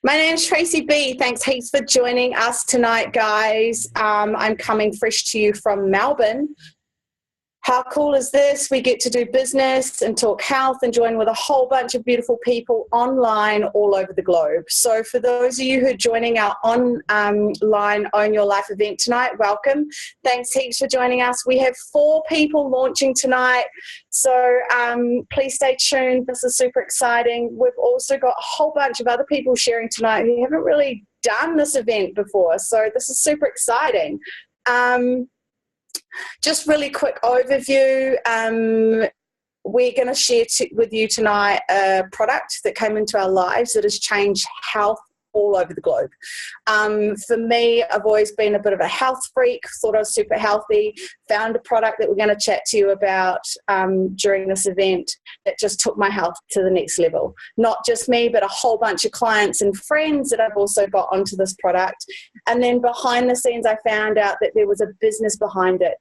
My name's Tracy B. Thanks heaps for joining us tonight, guys. I'm coming fresh to you from Melbourne. How cool is this? We get to do business and talk health and join with a whole bunch of beautiful people online all over the globe. So for those of you who are joining our online Own Your Life event tonight, welcome. Thanks heaps for joining us. We have 4 people launching tonight, so please stay tuned. This is super exciting. We've also got a whole bunch of other people sharing tonight who haven't really done this event before, so this is super exciting. Just really quick overview. We're going to share with you tonight a product that came into our lives that has changed health all over the globe. For me, I've always been a bit of a health freak, thought I was super healthy, found a product that we're going to chat to you about during this event that just took my health to the next level. Not just me, but a whole bunch of clients and friends that I've also got onto this product. And then behind the scenes, I found out that there was a business behind it.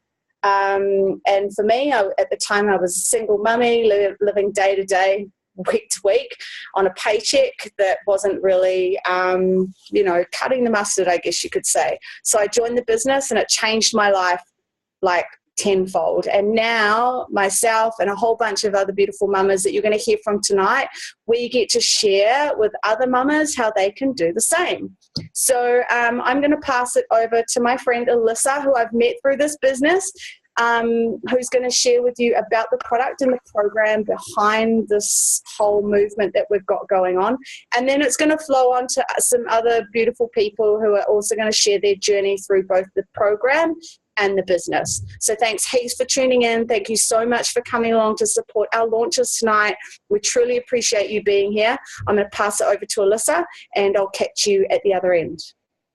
And for me, at the time, I was a single mummy living day to day, week to week on a paycheck that wasn't really, cutting the mustard, I guess you could say. So I joined the business and it changed my life like tenfold. And now myself and a whole bunch of other beautiful mamas that you're going to hear from tonight, we get to share with other mamas how they can do the same. So I'm going to pass it over to my friend Alyssa, who I've met through this business, who's going to share with you about the product and the program behind this whole movement that we've got going on. And then it's going to flow on to some other beautiful people who are also going to share their journey through both the program and the business. So thanks heaps for tuning in. Thank you so much for coming along to support our launches tonight. We truly appreciate you being here. I'm going to pass it over to Alyssa and I'll catch you at the other end.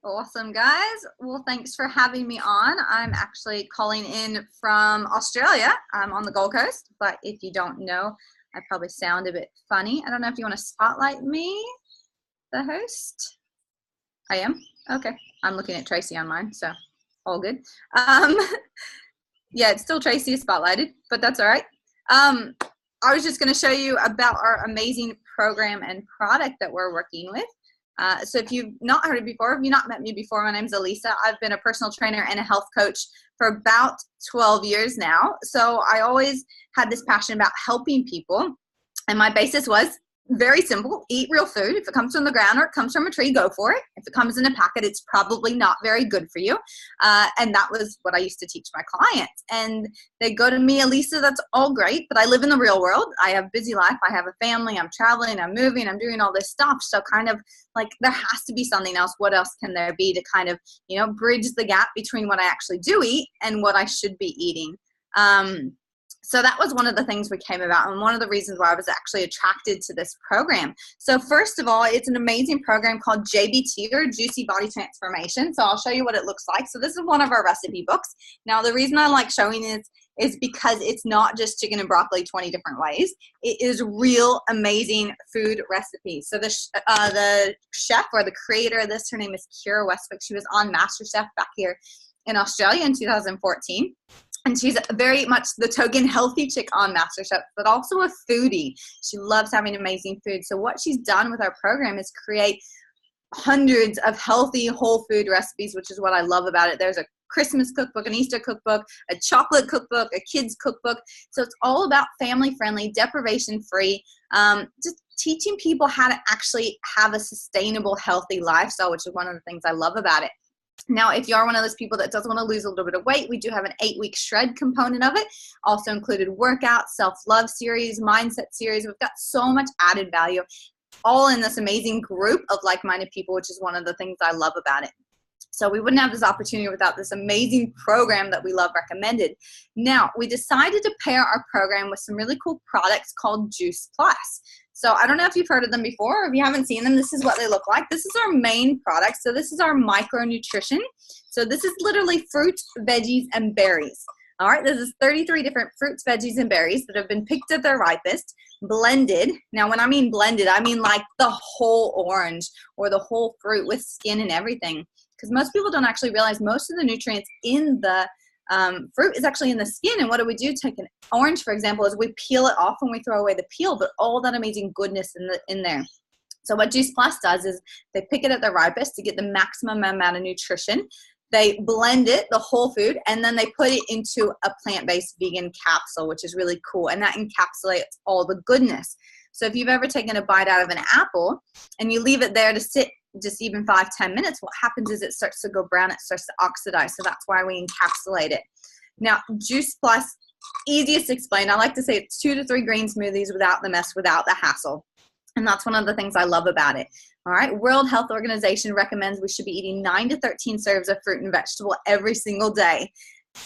Awesome, guys. Well, thanks for having me on. I'm actually calling in from Australia. I'm on the Gold Coast, but if you don't know, I probably sound a bit funny. I don't know if you want to spotlight me, the host. I am? Okay. I'm looking at Tracy on mine, so all good. Yeah, it's still Tracy is spotlighted, but that's all right. I was just going to show you about our amazing program and product that we're working with. So if you've not heard it before, if you've not met me before, my name's Elisa. I've been a personal trainer and a health coach for about 12 years now. So I always had this passion about helping people. And my basis was very simple: eat real food. If it comes from the ground or it comes from a tree, go for it. If it comes in a packet, it's probably not very good for you. And that was what I used to teach my clients. And they go to me, Elisa, that's all great, but I live in the real world. I have a busy life. I have a family. I'm traveling. I'm moving. I'm doing all this stuff. So kind of like there has to be something else. What else can there be to kind of, bridge the gap between what I actually do eat and what I should be eating? So that was one of the things we came about, and one of the reasons why I was actually attracted to this program. So first of all, it's an amazing program called JBT, or Juicy Body Transformation. So I'll show you what it looks like. So this is one of our recipe books. Now, the reason I like showing it is because it's not just chicken and broccoli 20 different ways. It is real amazing food recipes. So the chef or the creator of this, her name is Kira Westwick. She was on MasterChef back here in Australia in 2014. And she's very much the token healthy chick on MasterChef, but also a foodie. She loves having amazing food. So what she's done with our program is create hundreds of healthy whole food recipes, which is what I love about it. There's a Christmas cookbook, an Easter cookbook, a chocolate cookbook, a kids cookbook. So it's all about family-friendly, deprivation-free, just teaching people how to actually have a sustainable, healthy lifestyle, which is one of the things I love about it. Now, if you are one of those people that doesn't want to lose a little bit of weight, we do have an 8-week shred component of it. Also included workout, self-love series, mindset series. We've got so much added value, all in this amazing group of like-minded people, which is one of the things I love about it. So we wouldn't have this opportunity without this amazing program that we love recommended. Now, we decided to pair our program with some really cool products called Juice Plus. So I don't know if you've heard of them before, or if you haven't seen them, this is what they look like. This is our main product. So this is our micronutrition. So this is literally fruits, veggies, and berries. All right, this is 33 different fruits, veggies, and berries that have been picked at their ripest, blended. Now, when I mean blended, I mean like the whole orange or the whole fruit with skin and everything. Because most people don't actually realize most of the nutrients in the fruit is actually in the skin. And what do? Take an orange, for example, is we peel it off and we throw away the peel, but all that amazing goodness in there. So what Juice Plus does is they pick it at the ripest to get the maximum amount of nutrition. They blend it, the whole food, and then they put it into a plant-based vegan capsule, which is really cool. And that encapsulates all the goodness. So if you've ever taken a bite out of an apple and you leave it there to sit just even 5-10 minutes, what happens is it starts to go brown, it starts to oxidize. So that's why we encapsulate it. Now, Juice Plus, easiest to explain. I like to say it's 2 to 3 green smoothies without the mess, without the hassle. And that's one of the things I love about it. All right. World Health Organization recommends we should be eating 9 to 13 serves of fruit and vegetable every single day.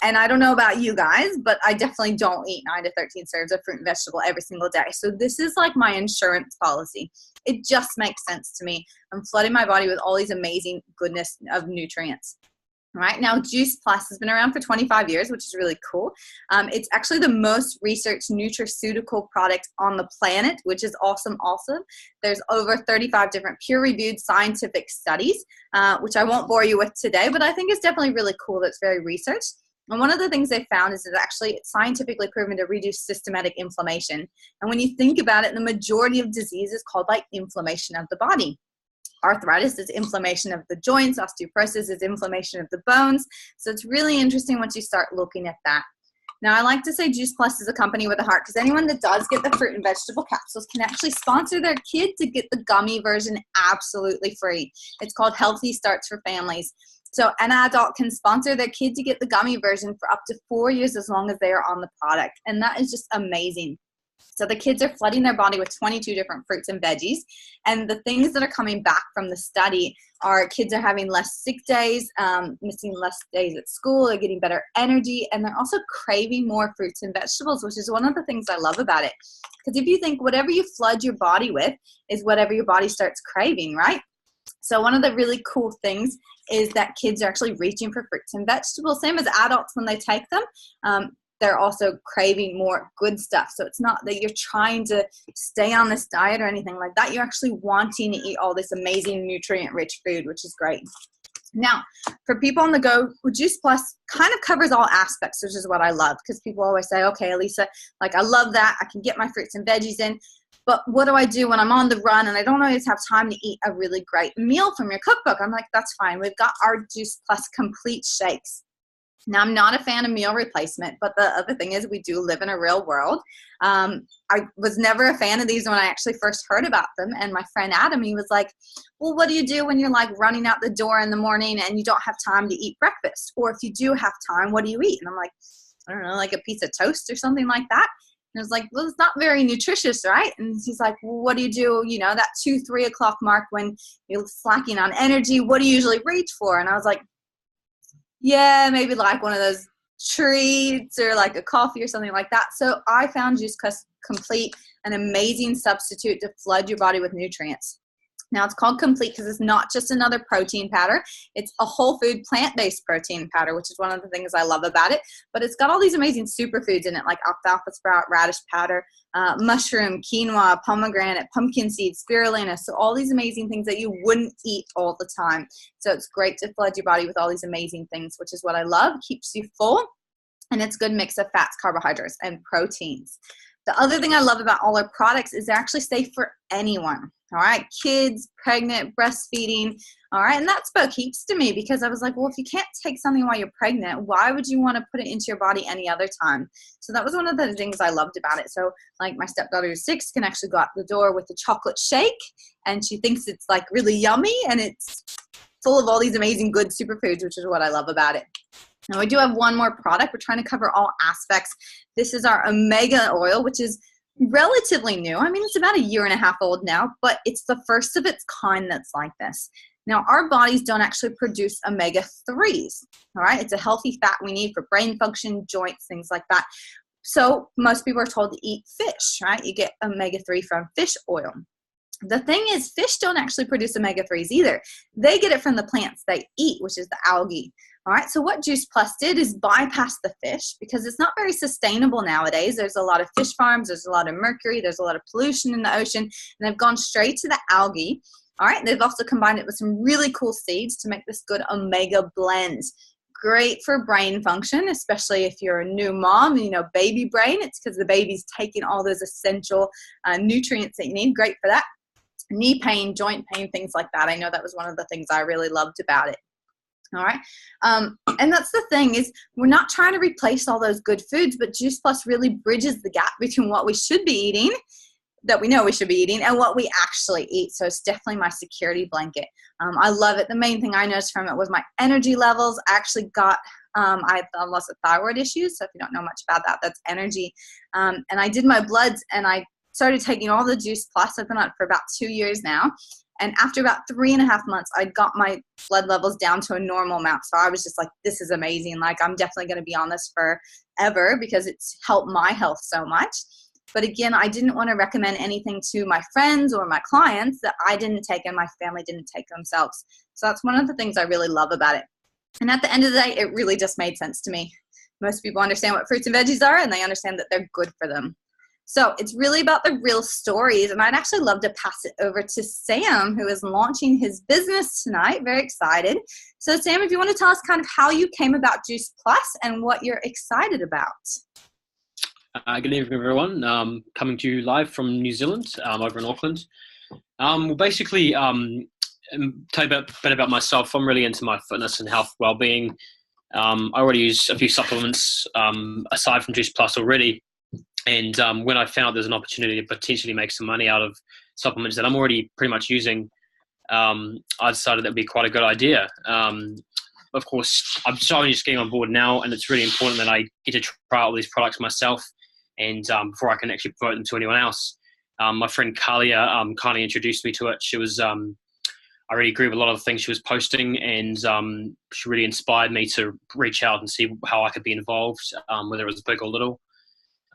And I don't know about you guys, but I definitely don't eat 9 to 13 serves of fruit and vegetable every single day. So this is like my insurance policy. It just makes sense to me. I'm flooding my body with all these amazing goodness of nutrients. Right now, Juice Plus has been around for 25 years, which is really cool. It's actually the most researched nutraceutical product on the planet, which is awesome also. There's over 35 different peer-reviewed scientific studies, which I won't bore you with today, but I think it's definitely really cool that's very researched. And one of the things they found is it's actually scientifically proven to reduce systematic inflammation. And when you think about it, the majority of disease is called by inflammation of the body. Arthritis is inflammation of the joints. Osteoporosis is inflammation of the bones. So it's really interesting once you start looking at that. Now, I like to say Juice Plus is a company with a heart because anyone that does get the fruit and vegetable capsules can actually sponsor their kid to get the gummy version absolutely free. It's called Healthy Starts for Families. So an adult can sponsor their kid to get the gummy version for up to 4 years as long as they are on the product. And that is just amazing. So the kids are flooding their body with 22 different fruits and veggies. And the things that are coming back from the study are kids are having less sick days, missing less days at school, they're getting better energy, and they're also craving more fruits and vegetables, which is one of the things I love about it. Because if you think whatever you flood your body with is whatever your body starts craving, right? So one of the really cool things is that kids are actually reaching for fruits and vegetables, same as adults when they take them. They're also craving more good stuff. So it's not that you're trying to stay on this diet or anything like that. You're actually wanting to eat all this amazing nutrient-rich food, which is great. Now, for people on the go, Juice Plus kind of covers all aspects, which is what I love, because people always say, okay, Elisa, like I love that. I can get my fruits and veggies in. But what do I do when I'm on the run and I don't always have time to eat a really great meal from your cookbook? I'm like, that's fine. We've got our Juice Plus complete shakes. Now, I'm not a fan of meal replacement, but the other thing is we do live in a real world. I was never a fan of these when I actually first heard about them. And my friend Adam, he was like, well, what do you do when you're like running out the door in the morning and you don't have time to eat breakfast? Or if you do have time, what do you eat? And I'm like, I don't know, like a piece of toast or something like that. And I was like, well, it's not very nutritious, right? And he's like, well, what do you do, you know, that 2-3 o'clock mark when you're slacking on energy? What do you usually reach for? And I was like, yeah, maybe like one of those treats or like a coffee or something like that. So I found Juice Plus Complete an amazing substitute to flood your body with nutrients. Now, it's called Complete because it's not just another protein powder. It's a whole food plant-based protein powder, which is one of the things I love about it. But it's got all these amazing superfoods in it, like alfalfa sprout, radish powder, mushroom, quinoa, pomegranate, pumpkin seed, spirulina. So all these amazing things that you wouldn't eat all the time. So it's great to flood your body with all these amazing things, which is what I love. Keeps you full. And it's a good mix of fats, carbohydrates, and proteins. The other thing I love about all our products is they're actually safe for anyone. All right, kids, pregnant, breastfeeding. All right, and that spoke heaps to me because I was like, well, if you can't take something while you're pregnant, why would you want to put it into your body any other time? So that was one of the things I loved about it. So like my stepdaughter who's 6 can actually go out the door with a chocolate shake and she thinks it's like really yummy and it's full of all these amazing good superfoods, which is what I love about it. Now we do have one more product. We're trying to cover all aspects. This is our omega oil, which is relatively new. I mean, it's about 1.5 years old now, but it's the first of its kind that's like this. Now, our bodies don't actually produce omega-3s, all right? It's a healthy fat we need for brain function, joints, things like that. So most people are told to eat fish, right? You get omega-3 from fish oil. The thing is, fish don't actually produce omega-3s either. They get it from the plants they eat, which is the algae. All right, so what Juice Plus did is bypass the fish because it's not very sustainable nowadays. There's a lot of fish farms, there's a lot of mercury, there's a lot of pollution in the ocean, and they've gone straight to the algae. All right, they've also combined it with some really cool seeds to make this good omega blend. Great for brain function, especially if you're a new mom, you know, baby brain. It's because the baby's taking all those essential nutrients that you need. Great for that. knee pain, joint pain, things like that. I know that was one of the things I really loved about it. All right. And that's the thing, is we're not trying to replace all those good foods, but Juice Plus really bridges the gap between what we should be eating, that we know we should be eating, and what we actually eat. So it's definitely my security blanket. I love it. The main thing I noticed from it was my energy levels. I actually got, I had lots of thyroid issues. So if you don't know much about that, that's energy. And I did my bloods, and I started taking all the Juice Plus. I've been on it for about 2 years now. And after about 3.5 months, I got my blood levels down to a normal amount. So I was just like, this is amazing. Like, I'm definitely going to be on this forever because it's helped my health so much. But again, I didn't want to recommend anything to my friends or my clients that I didn't take and my family didn't take themselves. So that's one of the things I really love about it. And at the end of the day, it really just made sense to me. Most people understand what fruits and veggies are, and they understand that they're good for them. So it's really about the real stories. And I'd actually love to pass it over to Sam, who is launching his business tonight. Very excited. So Sam, if you want to tell us kind of how you came about Juice Plus and what you're excited about. Good evening, everyone. Coming to you live from New Zealand, over in Auckland. Well, basically, tell you a bit about myself. I'm really into my fitness and health well-being. I already use a few supplements aside from Juice Plus already. And when I found there's an opportunity to potentially make some money out of supplements that I'm already pretty much using, I decided that would be quite a good idea. Of course, I'm only just getting on board now, and it's really important that I get to try out all these products myself, and before I can actually promote them to anyone else. My friend Kalia kindly introduced me to it. She was, I really agree with a lot of the things she was posting, and she really inspired me to reach out and see how I could be involved, whether it was big or little.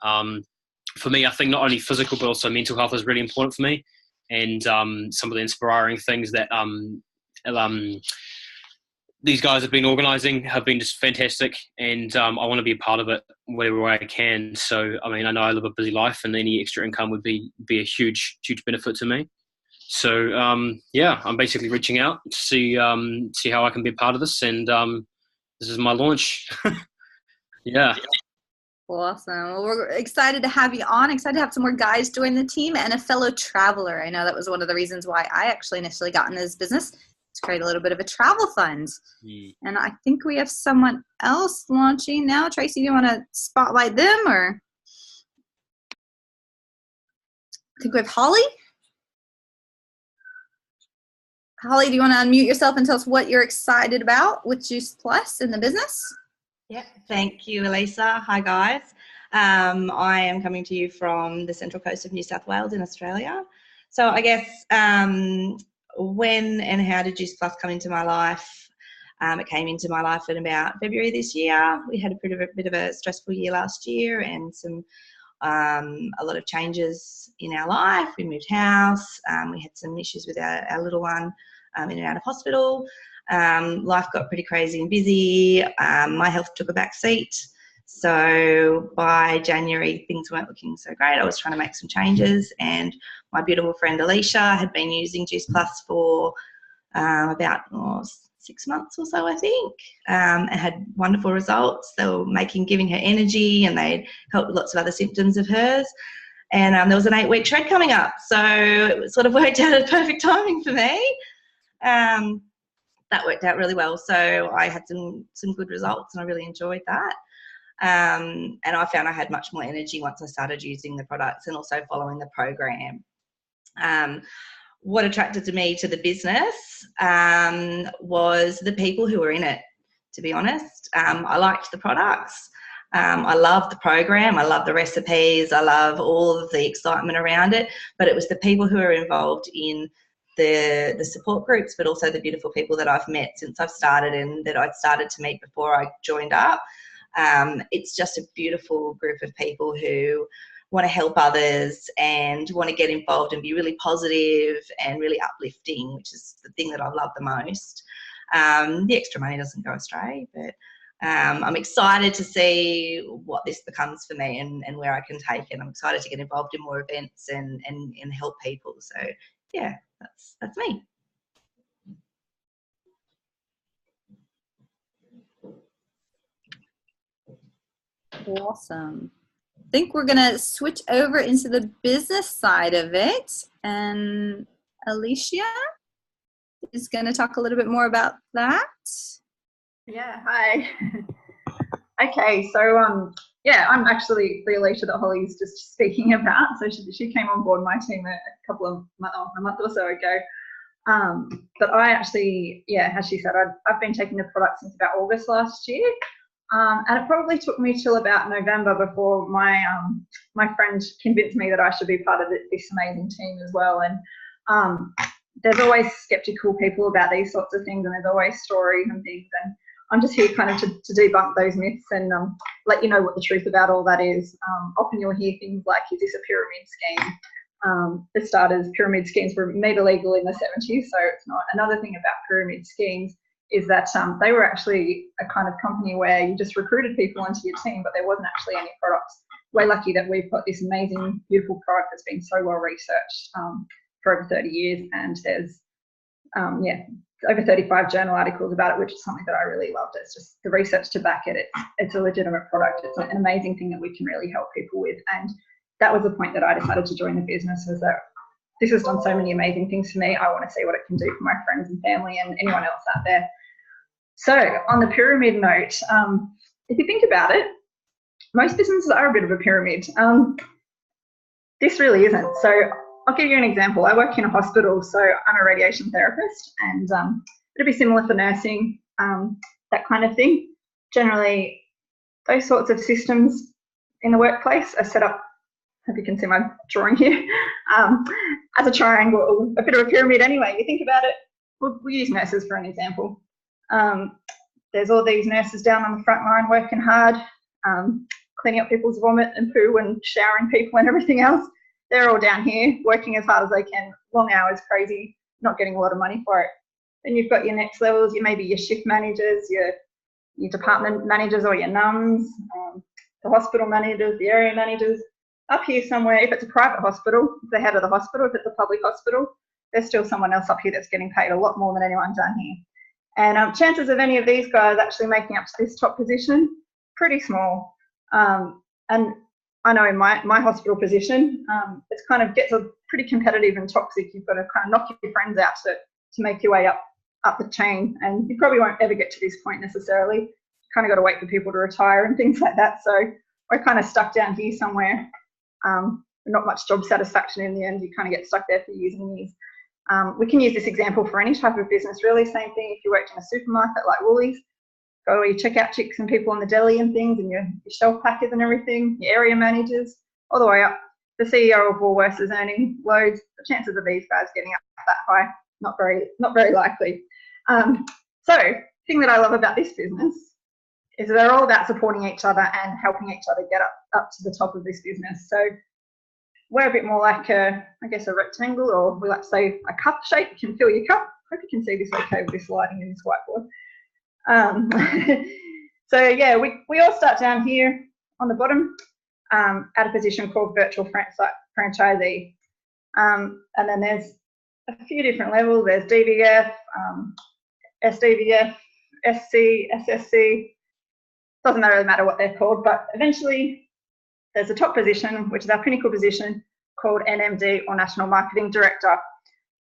For me, I think not only physical but also mental health is really important for me, and some of the inspiring things that these guys have been organising have been just fantastic, and I want to be a part of it whatever way I can. So, I mean, I know I live a busy life, and any extra income would be a huge benefit to me. So, yeah, I'm basically reaching out to see how I can be a part of this, and this is my launch. Yeah. Awesome. Well, we're excited to have you on. Excited to have some more guys join the team and a fellow traveler. I know that was one of the reasons why I actually initially got into this business, to create a little bit of a travel fund. And I think we have someone else launching now. Tracy, do you want to spotlight them, or? I think we have Holly. Holly, do you want to unmute yourself and tell us what you're excited about with Juice Plus in the business? Yeah, thank you, Elisa. Hi, guys. I am coming to you from the central coast of New South Wales in Australia. So I guess when and how did Juice Plus come into my life? It came into my life in about February this year. We had a bit of a stressful year last year, and a lot of changes in our life. We moved house. We had some issues with our little one in and out of hospital. Life got pretty crazy and busy. My health took a back seat. So by January, things weren't looking so great. I was trying to make some changes, and my beautiful friend Alicia had been using Juice Plus for about 6 months or so, I think, and had wonderful results. They were giving her energy, and they'd helped with lots of other symptoms of hers. And there was an 8-week tread coming up, so it sort of worked out at perfect timing for me. That worked out really well. So I had some good results, and I really enjoyed that. And I found I had much more energy once I started using the products and also following the program. What attracted me to the business was the people who were in it, to be honest. I liked the products. I love the program. I love the recipes. I love all of the excitement around it. But it was the people who are involved in the support groups, but also the beautiful people that I've met since I've started and that I'd started to meet before I joined up. It's just a beautiful group of people who want to help others and want to get involved and be really positive and really uplifting, which is the thing that I love the most. The extra money doesn't go astray, but I'm excited to see what this becomes for me and where I can take it. I'm excited to get involved in more events and help people. So yeah, that's me. Awesome. I think we're going to switch over into the business side of it. And Alicia is going to talk a little bit more about that. Yeah, hi. Okay, so yeah, I'm actually the Alicia that Holly's just speaking about. So she came on board my team a month or so ago. But I actually, yeah, as she said, I've been taking the product since about August last year. And it probably took me till about November before my friend convinced me that I should be part of this amazing team as well. And there's always skeptical people about these sorts of things, and there's always stories and things. And I'm just here kind of to debunk those myths and let you know what the truth about all that is. Often you'll hear things like, is this a pyramid scheme? For starters, pyramid schemes were made illegal in the 70s, so it's not. Another thing about pyramid schemes is that they were actually a kind of company where you just recruited people into your team, but there wasn't actually any products. We're lucky that we've got this amazing, beautiful product that's been so well researched for over 30 years, and there's over 35 journal articles about it, which is something that I really loved. It's just the research to back it. It's a legitimate product. It's an amazing thing that we can really help people with, and that was the point that I decided to join the business, was that this has done so many amazing things for me. I want to see what it can do for my friends and family and anyone else out there. So on the pyramid note, if you think about it, most businesses are a bit of a pyramid. This really isn't. So I'll give you an example. I work in a hospital, so I'm a radiation therapist, and it'd be similar for nursing, that kind of thing. Generally, those sorts of systems in the workplace are set up, hope you can see my drawing here, as a triangle, a bit of a pyramid anyway. You think about it, we'll use nurses for an example. There's all these nurses down on the front line working hard, cleaning up people's vomit and poo and showering people and everything else. They're all down here working as hard as they can, long hours, crazy, not getting a lot of money for it. Then you've got your next levels, maybe your shift managers, your department managers or your NUMs, the hospital managers, the area managers. Up here somewhere, if it's a private hospital, the head of the hospital. If it's a public hospital, there's still someone else up here that's getting paid a lot more than anyone down here. And chances of any of these guys actually making up to this top position, pretty small. And I know in my hospital position, it's kind of gets a pretty competitive and toxic. You've got to kind of knock your friends out to make your way up the chain, and you probably won't ever get to this point necessarily. You kind of got to wait for people to retire and things like that. So we're kind of stuck down here somewhere. Not much job satisfaction in the end. You kind of get stuck there for years and years. We can use this example for any type of business, really. Same thing if you worked in a supermarket like Woolies. Go to your checkout chicks and people in the deli and things, and your shelf packers and everything, your area managers, all the way up. The CEO of Woolworths is earning loads. The chances of these guys getting up that high, not very likely. So the thing that I love about this business is they're all about supporting each other and helping each other get up to the top of this business. So we're a bit more like a rectangle, or we like to say a cup shape. You can fill your cup. Hope you can see this okay with this lighting and this whiteboard. So yeah, we all start down here on the bottom at a position called virtual franchisee. And then there's a few different levels. There's DVF, SDVF, SC, SSC. Doesn't really matter what they're called, but eventually there's a top position, which is our pinnacle position, called NMD, or National Marketing Director.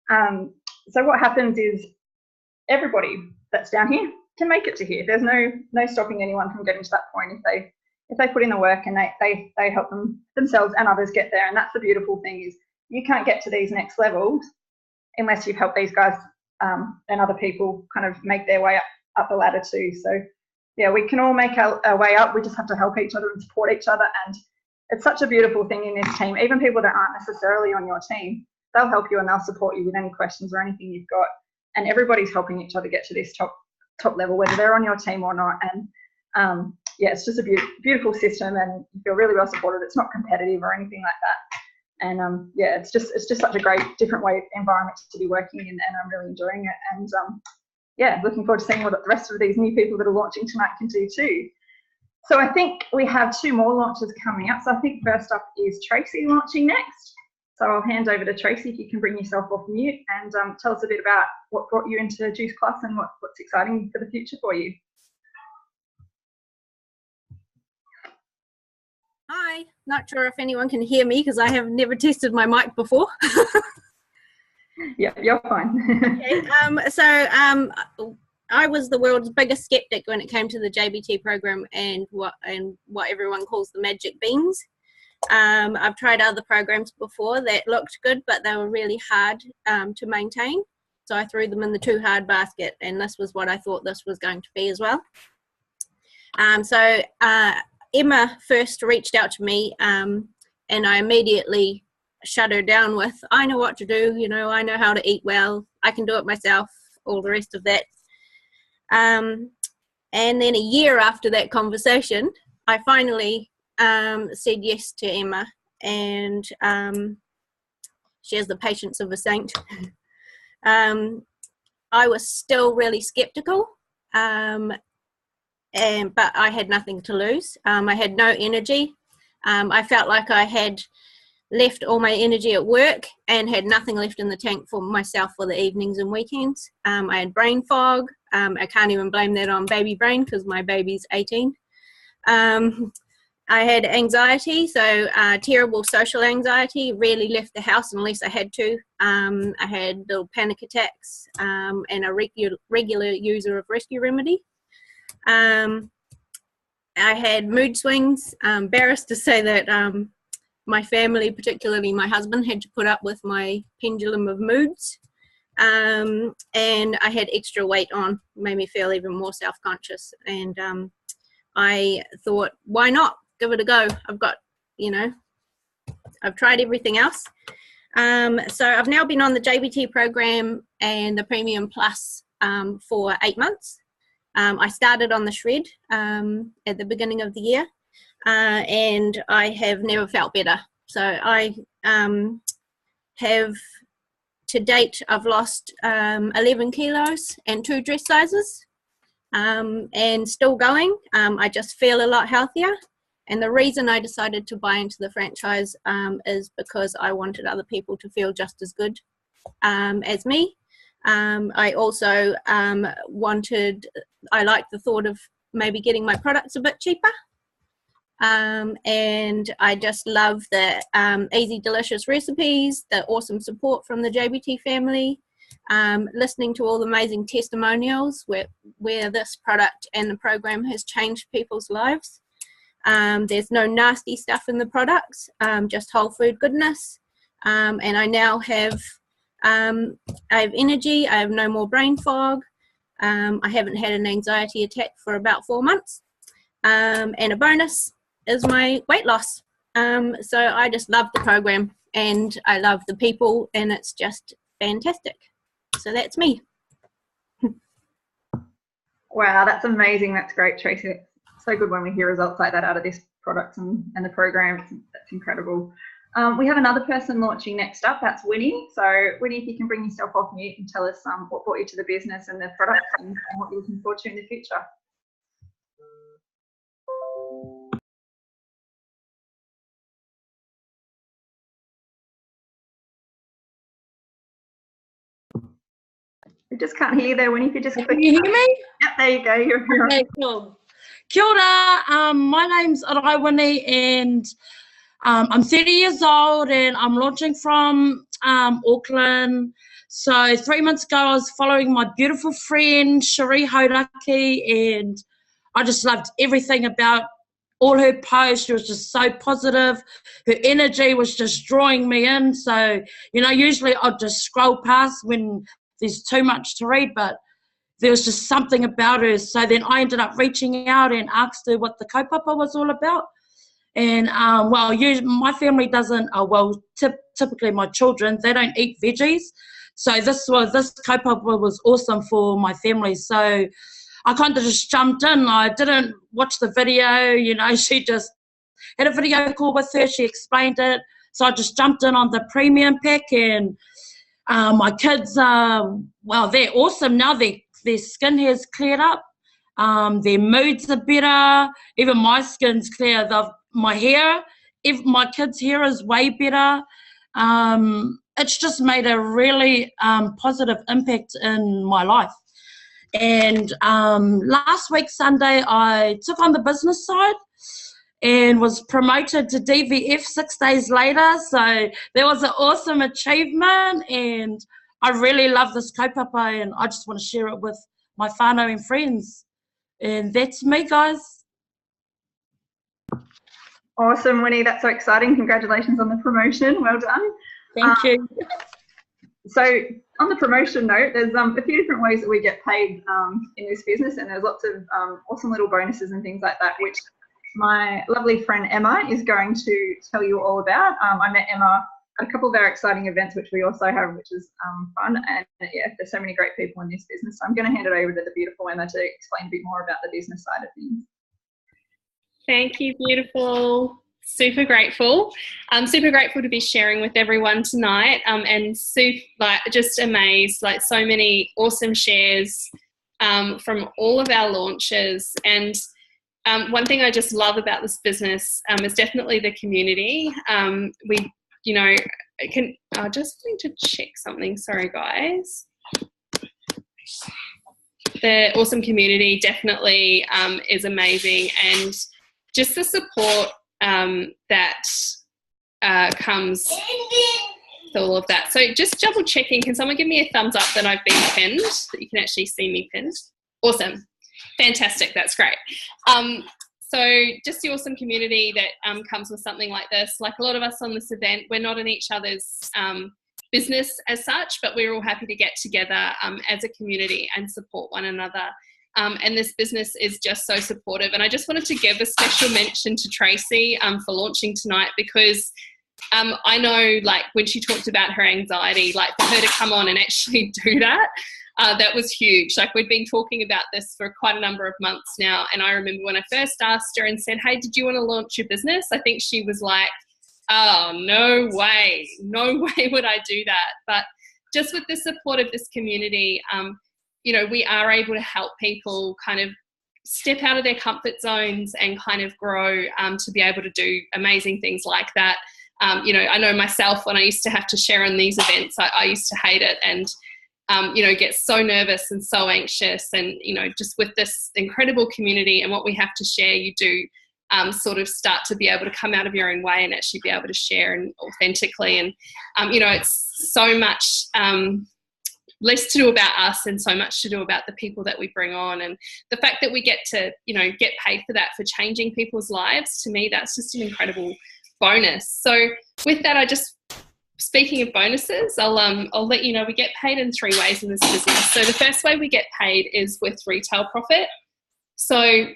So what happens is everybody that's down here can make it to here. There's no stopping anyone from getting to that point if they put in the work and they help themselves and others get there. And that's the beautiful thing, is you can't get to these next levels unless you've helped these guys and other people kind of make their way up the ladder too. So yeah, we can all make our way up. We just have to help each other and support each other. And it's such a beautiful thing in this team. Even people that aren't necessarily on your team, they'll help you and they'll support you with any questions or anything you've got. And everybody's helping each other get to this top level, whether they're on your team or not. And yeah, it's just a beautiful system, and you feel really well supported. It's not competitive or anything like that. And yeah, it's just such a great different environment to be working in, and I'm really enjoying it. And yeah, looking forward to seeing what the rest of these new people that are launching tonight can do too. So I think we have 2 more launches coming up. So I think first up is Tracy launching next. So I'll hand over to Tracy, if you can bring yourself off mute and tell us a bit about what brought you into Juice Plus and what's exciting for the future for you. Hi, not sure if anyone can hear me because I have never tested my mic before. Yeah, you're fine. Okay, I was the world's biggest skeptic when it came to the JBT program and what everyone calls the magic beans. I've tried other programs before that looked good, but they were really hard to maintain. So I threw them in the too hard basket, and this was what I thought this was going to be as well. Emma first reached out to me, and I immediately shut her down with, I know what to do, you know, I know how to eat well, I can do it myself, all the rest of that. And then a year after that conversation, I finally said yes to Emma, and she has the patience of a saint. I was still really skeptical, but I had nothing to lose. I had no energy. I felt like I had left all my energy at work and had nothing left in the tank for myself for the evenings and weekends. I had brain fog. I can't even blame that on baby brain because my baby's 18. I had anxiety, so terrible social anxiety, rarely left the house unless I had to. I had little panic attacks and a regular user of Rescue Remedy. I had mood swings. Embarrassed to say that my family, particularly my husband, had to put up with my pendulum of moods. And I had extra weight on, made me feel even more self-conscious. And I thought, why not? Give it a go. I've got, I've tried everything else. So I've now been on the JBT program and the Premium Plus for 8 months. I started on the Shred at the beginning of the year, and I have never felt better. So I have, to date, I've lost 11 kilos and 2 dress sizes, and still going. I just feel a lot healthier. And the reason I decided to buy into the franchise is because I wanted other people to feel just as good as me. I also I like the thought of maybe getting my products a bit cheaper. And I just love the easy, delicious recipes, the awesome support from the JBT family, listening to all the amazing testimonials where this product and the program has changed people's lives. There's no nasty stuff in the products, just whole food goodness. And I now have, I have energy, I have no more brain fog. I haven't had an anxiety attack for about 4 months. And a bonus is my weight loss. So I just love the program and I love the people, and it's just fantastic. So that's me. Wow, that's amazing. That's great, Tracy. So good when we hear results like that out of this product and the program. That's incredible. We have another person launching next up. That's Winnie. So Winnie, if you can bring yourself off mute and tell us what brought you to the business and the products and what you're looking forward to in the future. We just can't hear you there, Winnie. If you just click. Can you hear me? Yep, there you go. You're okay, cool. Kia ora. My name's Arai Winnie, and I'm 30 years old, and I'm launching from Auckland. So 3 months ago, I was following my beautiful friend, Cherie Hauraki, and I just loved everything about all her posts. She was just so positive. Her energy was just drawing me in. So, usually I'd just scroll past when there's too much to read, but there was just something about her. So then I ended up reaching out and asked her what the kaupapa was all about. And, my family doesn't, typically my children, they don't eat veggies. So this kaupapa was awesome for my family. So I kind of just jumped in. I didn't watch the video, she just had a video call with her. She explained it. So I just jumped in on the premium pack, and my kids, they're awesome now. Their skin has cleared up. Their moods are better. Even my skin's clear. My hair, my kids' hair is way better. It's just made a really positive impact in my life. And last week, Sunday, I took on the business side and was promoted to DVF 6 days later. So that was an awesome achievement, and I really love this kaupapa, and I just want to share it with my whānau and friends. And that's me, guys. Awesome, Winnie. That's so exciting. Congratulations on the promotion. Well done. Thank you. So on the promotion note, there's a few different ways that we get paid in this business, and there's lots of awesome little bonuses and things like that, which my lovely friend Emma is going to tell you all about. I met Emma at a couple of our exciting events, which we also have, which is fun. And yeah, there's so many great people in this business. So I'm going to hand it over to the beautiful Emma to explain a bit more about the business side of things. Thank you, beautiful. Super grateful. I'm super grateful to be sharing with everyone tonight, and just amazed, like so many awesome shares from all of our launches. And one thing I just love about this business is definitely the community. I just need to check something. Sorry, guys. The awesome community definitely is amazing, and just the support that comes with all of that. So just double checking, can someone give me a thumbs up that I've been pinned, that you can actually see me pinned? Awesome. Fantastic. That's great. So just the awesome community that comes with something like this. Like a lot of us on this event, we're not in each other's business as such, but we're all happy to get together as a community and support one another. And this business is just so supportive. And I just wanted to give a special mention to Tracy for launching tonight, because I know, like, when she talked about her anxiety, like for her to come on and actually do that, that was huge. Like, we'd been talking about this for quite a number of months now. And I remember when I first asked her and said, hey, did you want to launch your business? I think she was like, oh, no way would I do that. But just with the support of this community, we are able to help people kind of step out of their comfort zones and kind of grow to be able to do amazing things like that. I know myself, when I used to have to share on these events, I used to hate it and, get so nervous and so anxious. And, just with this incredible community and what we have to share, you do sort of start to be able to come out of your own way and actually be able to share and authentically. And, it's so much less to do about us and so much to do about the people that we bring on, and the fact that we get to get paid for that, for changing people's lives. To me, that's just an incredible bonus. So with that, speaking of bonuses, I'll let you know we get paid in 3 ways in this business. So the first way we get paid is with retail profit. So a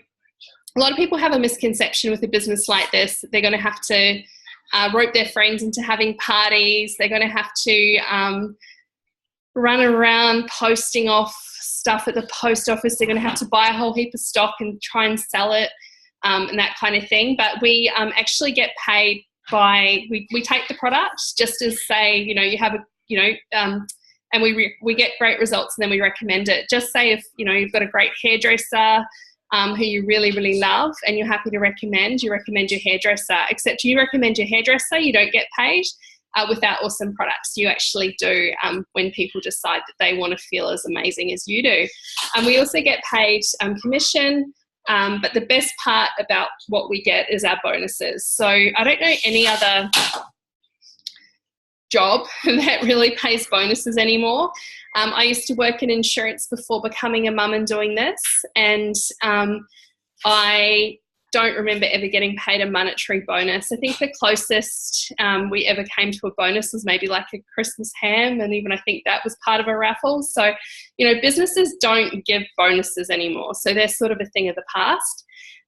lot of people have a misconception with a business like this. They're going to have to rope their friends into having parties. They're going to have to run around posting off stuff at the post office. They're going to have to buy a whole heap of stock and try and sell it and that kind of thing. But we actually get paid by, we take the product, just as say, you have and we get great results and then we recommend it. Just say if, you've got a great hairdresser who you really, really love and you're happy to recommend, you recommend your hairdresser. Except you recommend your hairdresser, you don't get paid. With our awesome products, you actually do when people decide that they want to feel as amazing as you do. We also get paid commission, but the best part about what we get is our bonuses. So I don't know any other job that really pays bonuses anymore. I used to work in insurance before becoming a mum and doing this, and I don't remember ever getting paid a monetary bonus. I think the closest we ever came to a bonus was maybe like a Christmas ham, and even I think that was part of a raffle. So, businesses don't give bonuses anymore. So they're sort of a thing of the past.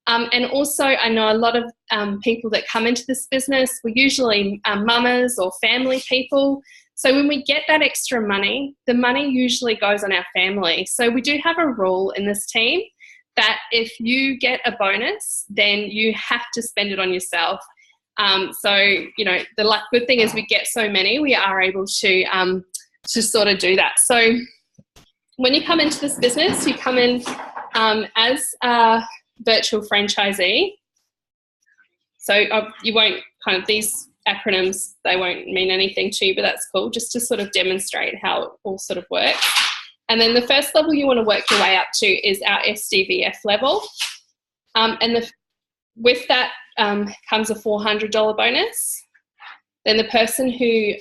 And also I know a lot of people that come into this business were usually mamas or family people. So when we get that extra money, the money usually goes on our family. So we do have a rule in this team that if you get a bonus, then you have to spend it on yourself. The good thing is we get so many, we are able to sort of do that. So when you come into this business, you come in as a virtual franchisee. So you won't these acronyms, they won't mean anything to you, but that's cool, just to sort of demonstrate how it all sort of works. And then the first level you want to work your way up to is our SDVF level. With that comes a $400 bonus. Then the person who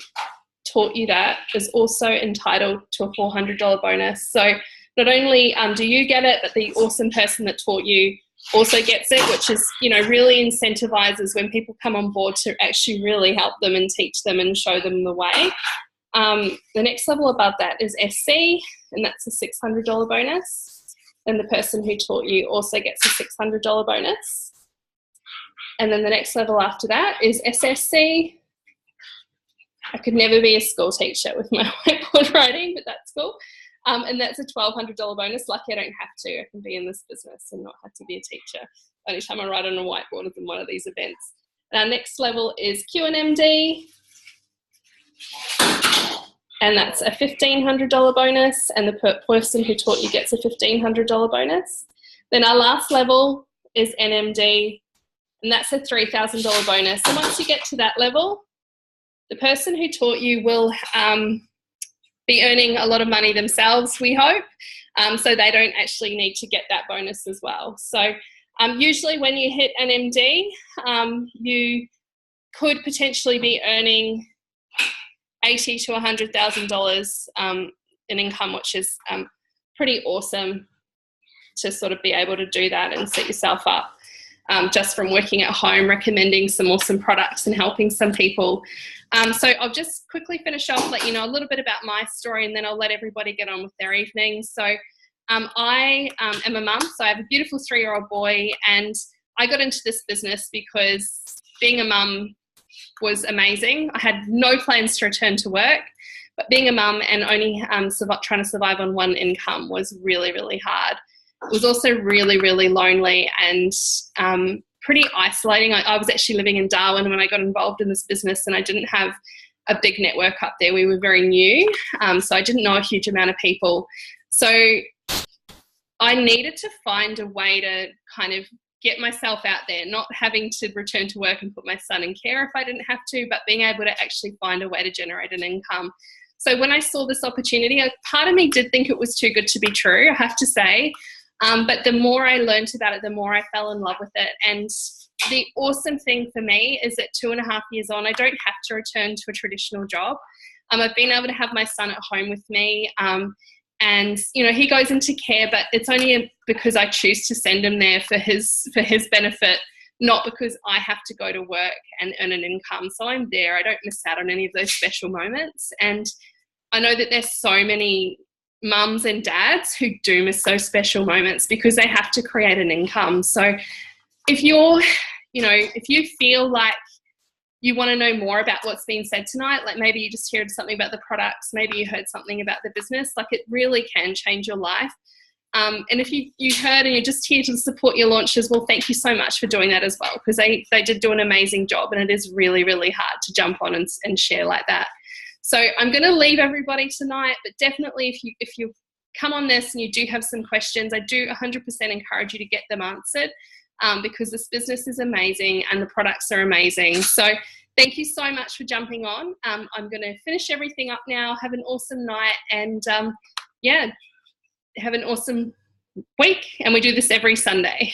taught you that is also entitled to a $400 bonus. So not only do you get it, but the awesome person that taught you also gets it, which is, you know, really incentivizes when people come on board to actually really help them and teach them and show them the way. The next level above that is SC, and that's a $600 bonus. And the person who taught you also gets a $600 bonus. And then the next level after that is SSC. I could never be a school teacher with my whiteboard writing, but that's cool. And that's a $1,200 bonus. Lucky I don't have to. I can be in this business and not have to be a teacher. Only time I write on a whiteboard is in one of these events. And our next level is QNMD. And that's a $1,500 bonus. And the person who taught you gets a $1,500 bonus. Then our last level is NMD. And that's a $3,000 bonus. And once you get to that level, the person who taught you will be earning a lot of money themselves, we hope, so they don't actually need to get that bonus as well. So usually when you hit an MD, you could potentially be earning $80,000 to $100,000 in income, which is pretty awesome to sort of be able to do that and set yourself up. Just from working at home, recommending some awesome products and helping some people. So I'll just quickly finish off, let you know a little bit about my story, and then I'll let everybody get on with their evening. So I am a mum, so I have a beautiful 3-year-old boy, and I got into this business because being a mum was amazing. I had no plans to return to work, but being a mum and only trying to survive on one income was really, really hard. It was also really, really lonely and pretty isolating. I was actually living in Darwin when I got involved in this business, and I didn't have a big network up there. We were very new, so I didn't know a huge amount of people. So I needed to find a way to kind of get myself out there, not having to return to work and put my son in care if I didn't have to, but being able to actually find a way to generate an income. So when I saw this opportunity, part of me did think it was too good to be true, I have to say. But the more I learned about it, the more I fell in love with it. And the awesome thing for me is that 2.5 years on, I don't have to return to a traditional job. I've been able to have my son at home with me. And, you know, he goes into care, but it's only because I choose to send him there for his benefit, not because I have to go to work and earn an income. So I'm there. I don't miss out on any of those special moments. And I know that there's so many mums and dads who do miss those special moments because they have to create an income. So if if you feel like you want to know more about what's been said tonight, like maybe you just heard something about the products, maybe you heard something about the business, like it really can change your life. And if you heard and you're just here to support your launches, well, thank you so much for doing that as well, because they did do an amazing job, and it is really, really hard to jump on and share like that. So I'm going to leave everybody tonight, but definitely if you come on this and you do have some questions, I do 100% encourage you to get them answered, because this business is amazing and the products are amazing. So thank you so much for jumping on. I'm going to finish everything up now. Have an awesome night, and have an awesome week. And we do this every Sunday.